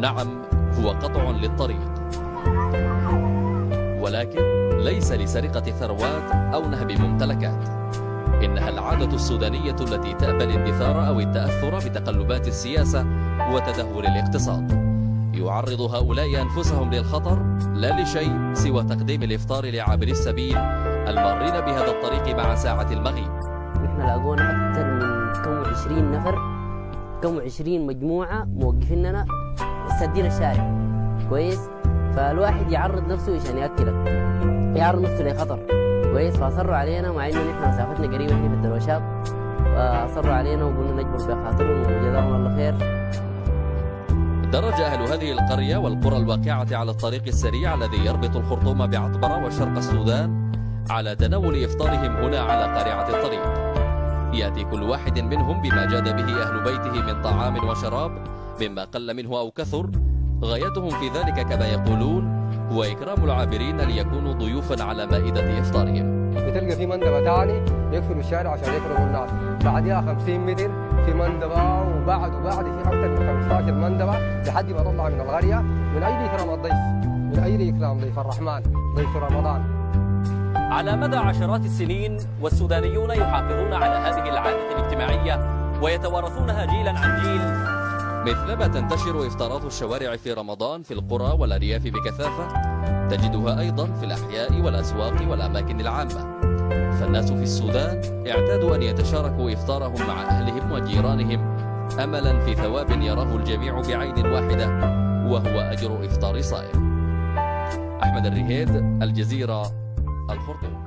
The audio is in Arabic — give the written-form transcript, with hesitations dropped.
نعم، هو قطع للطريق، ولكن ليس لسرقة ثروات أو نهب ممتلكات. إنها العادة السودانية التي تأبى الاندثار أو التأثر بتقلبات السياسة وتدهور الاقتصاد. يعرض هؤلاء أنفسهم للخطر لا لشيء سوى تقديم الإفطار لعابري السبيل المارين بهذا الطريق مع ساعة المغيب. نحن لاقونا أكثر من كم 20 نفر، كم 20 مجموعة موقفيننا سدين الشارع كويس. فالواحد يعرض نفسه عشان يأكلك، يعرض نفسه لخطر كويس. فأصروا علينا مع إنه نحن مسافتنا قريبة هنا في الدرواشات، وأصروا علينا وقلنا نجبر بخاطرهم وجزاهم الله خير. درج أهل هذه القرية والقرى الواقعة على الطريق السريع الذي يربط الخرطوم بعطبرة وشرق السودان على تناول إفطارهم هنا على قارعة الطريق. يأتي كل واحد منهم بما جاد به أهل بيته من طعام وشراب مما قل منه أو كثر. غايتهم في ذلك كما يقولون هو إكرام العابرين ليكونوا ضيوفا على مائدة إفطارهم. بتلقى في منطقة تاني يقفلوا الشارع عشان يكرموا الناس، بعدها 50 متر في منطقة، وبعد في أكثر من 15 منطقة لحد ما تطلع من القرية. من أين إكرام الضيف؟ من أين إكرام ضيف الرحمن، ضيف رمضان؟ على مدى عشرات السنين والسودانيون يحافظون على هذه العادة الاجتماعية ويتوارثونها جيلا عن جيل. مثلما تنتشر إفطارات الشوارع في رمضان في القرى والأرياف بكثافة، تجدها أيضا في الأحياء والأسواق والأماكن العامة. فالناس في السودان اعتادوا أن يتشاركوا إفطارهم مع أهلهم وجيرانهم أملا في ثواب يراه الجميع بعين واحدة، وهو أجر إفطار صائم. أحمد الرهيد، الجزيرة، الخرطوم.